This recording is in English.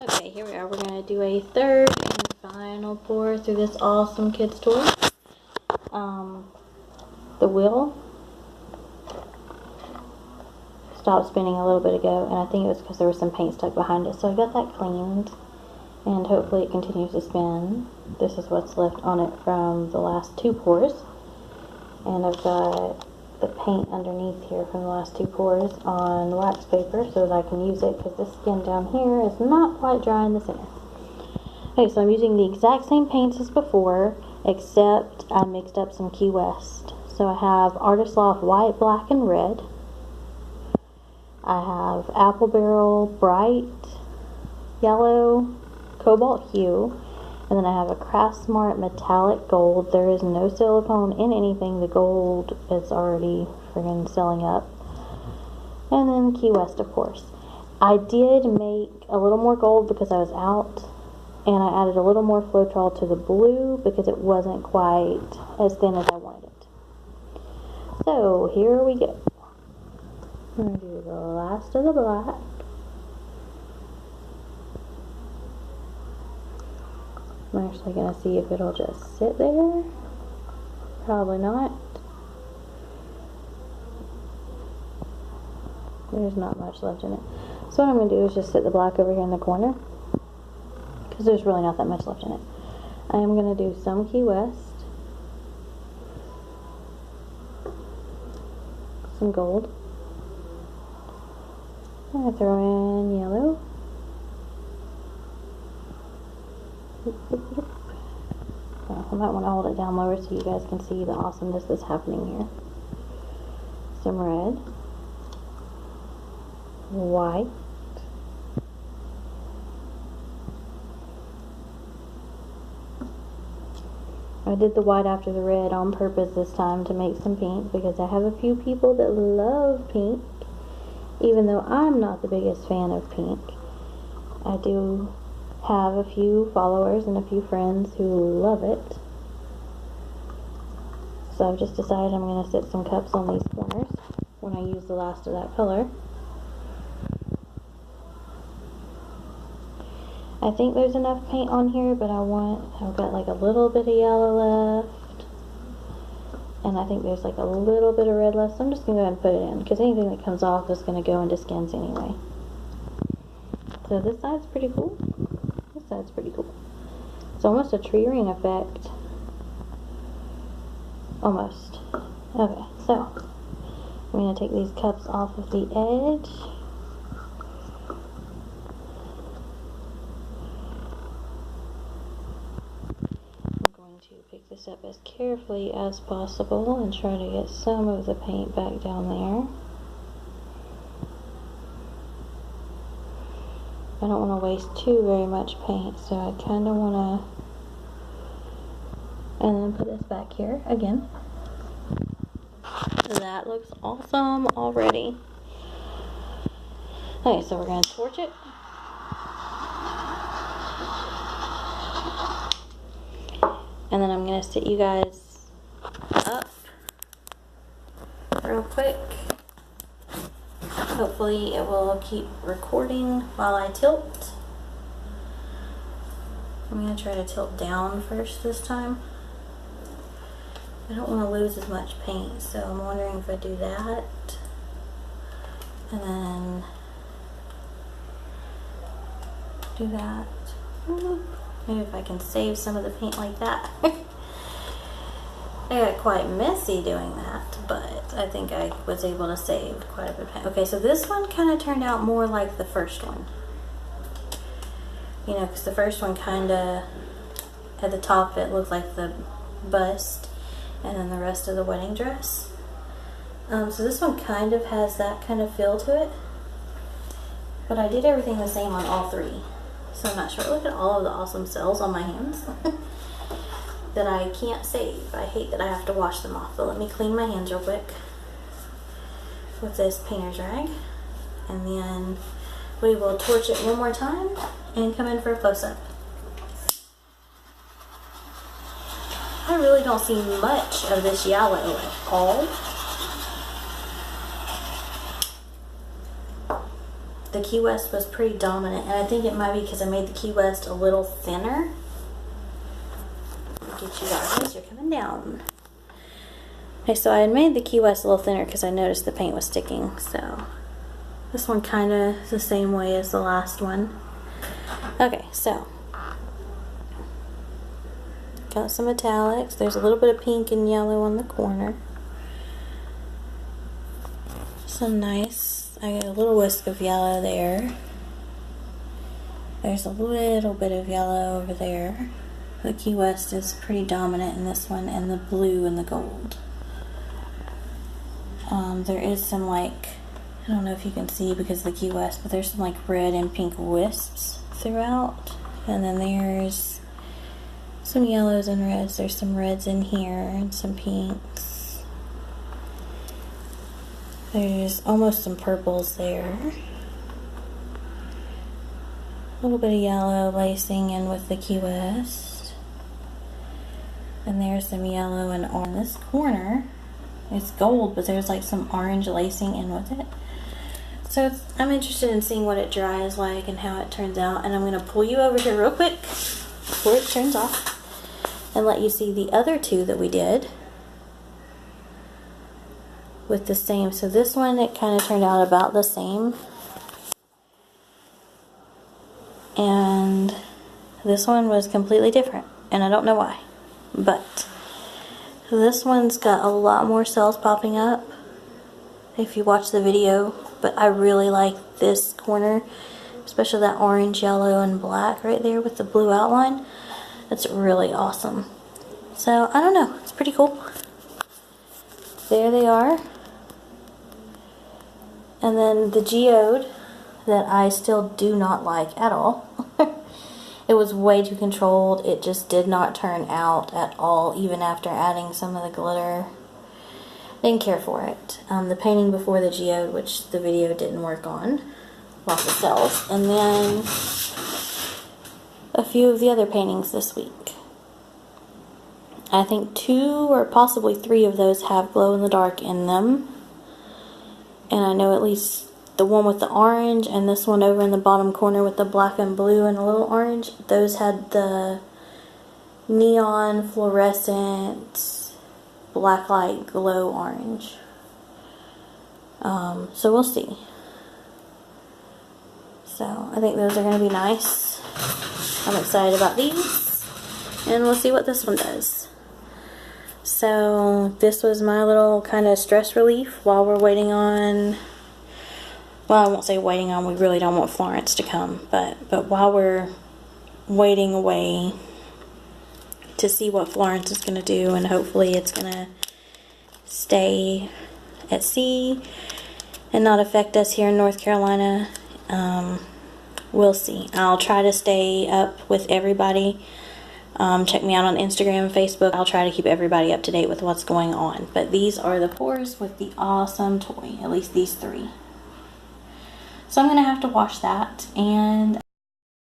Okay, here we are. We're going to do a third and final pour through this awesome kids toy. The wheel stopped spinning a little bit ago, and I think it was because there was some paint stuck behind it. So I got that cleaned, and hopefully it continues to spin. This is what's left on it from the last two pours. And I've got the paint underneath here from the last two pours on wax paper so that I can use it, because the skin down here is not quite dry in the center. Okay, so I'm using the exact same paints as before, except I mixed up some Key West. So I have Artist Loft white, black, and red. I have Apple Barrel bright yellow, cobalt hue. And then I have a Craft Smart metallic gold. There is no silicone in anything. The gold is already friggin' selling up. And then Key West, of course. I did make a little more gold because I was out. And I added a little more Floetrol to the blue because it wasn't quite as thin as I wanted it. So here we go. I'm going to do the last of the black. I'm actually going to see if it'll just sit there. Probably not. There's not much left in it. So what I'm going to do is just sit the black over here in the corner, because there's really not that much left in it. I am going to do some Key West, some gold. I'm going to throw in yellow. Well, I might want to hold it down lower so you guys can see the awesomeness that's happening here. Some red, white, I did the white after the red on purpose this time to make some pink, because I have a few people that love pink, even though I'm not the biggest fan of pink. I do have a few followers and a few friends who love it. So I've just decided I'm going to sit some cups on these corners when I use the last of that color. I think there's enough paint on here, but I've got like a little bit of yellow left, and I think there's like a little bit of red left, so I'm just going to go ahead and put it in, because anything that comes off is going to go into skins anyway. So this side's pretty cool. This side's pretty cool. It's almost a tree ring effect. Almost. Okay, so I'm going to take these cups off of the edge. I'm going to pick this up as carefully as possible and try to get some of the paint back down there. I don't want to waste very much paint, so I kind of want to, and then put this back here again. That looks awesome already. Okay, so we're going to torch it. And then I'm going to sit you guys up real quick. Hopefully it will keep recording while I tilt. I'm going to try to tilt down first this time. I don't want to lose as much paint, so I'm wondering if I do that. And then do that. Maybe if I can save some of the paint like that. I got quite messy doing that, but I think I was able to save quite a bit of paint. Okay, so this one kind of turned out more like the first one. You know, because the first one kind of, at the top it looked like the bust, and then the rest of the wedding dress. So this one kind of has that kind of feel to it. But I did everything the same on all three, so I'm not sure. Look at all of the awesome cells on my hands that I can't save. I hate that I have to wash them off, but let me clean my hands real quick with this painter's rag. And then we will torch it one more time and come in for a close-up. I really don't see much of this yellow at all. the Key West was pretty dominant, and I think it might be because I made the Key West a little thinner. Get you guys, you're coming down. Okay, so I had made the Key West a little thinner because I noticed the paint was sticking, so this one kind of is the same way as the last one. Okay, so got some metallics. There's a little bit of pink and yellow on the corner. Some nice, I got a little whisk of yellow there. There's a little bit of yellow over there. The Key West is pretty dominant in this one, and the blue and the gold. There is some, like, I don't know if you can see because of the Key West, but there's some like red and pink wisps throughout. And then there's some yellows and reds. There's some reds in here and some pinks. There's almost some purples there. A little bit of yellow lacing in with the Key West. And there's some yellow and orange. In this corner, it's gold, but there's like some orange lacing in with it. So I'm interested in seeing what it dries like and how it turns out. And I'm going to pull you over here real quick before it turns off and let you see the other two that we did with the same. So this one, it kind of turned out about the same. And this one was completely different. And I don't know why. But this one's got a lot more cells popping up if you watch the video, but I really like this corner, especially that orange, yellow, and black right there with the blue outline. That's really awesome. So, I don't know, it's pretty cool. There they are. And then the geode that I still do not like at all. It was way too controlled. It just did not turn out at all, even after adding some of the glitter. Didn't care for it. The painting before the geode, which the video didn't work on, lots of cells. And then a few of the other paintings this week. I think 2 or possibly 3 of those have glow in the dark in them. And I know at least the one with the orange and this one over in the bottom corner with the black and blue and a little orange, those had the neon fluorescent black light glow orange. So we'll see. So I think those are going to be nice. I'm excited about these. And we'll see what this one does. So this was my little kind of stress relief while we're waiting on, well, I won't say waiting on, we really don't want Florence to come, but while we're waiting away to see what Florence is going to do, and hopefully it's going to stay at sea and not affect us here in North Carolina. We'll see. I'll try to stay up with everybody. Check me out on Instagram, Facebook. I'll try to keep everybody up to date with what's going on. But these are the pours with the awesome toy, at least these 3. So I'm going to have to wash that, and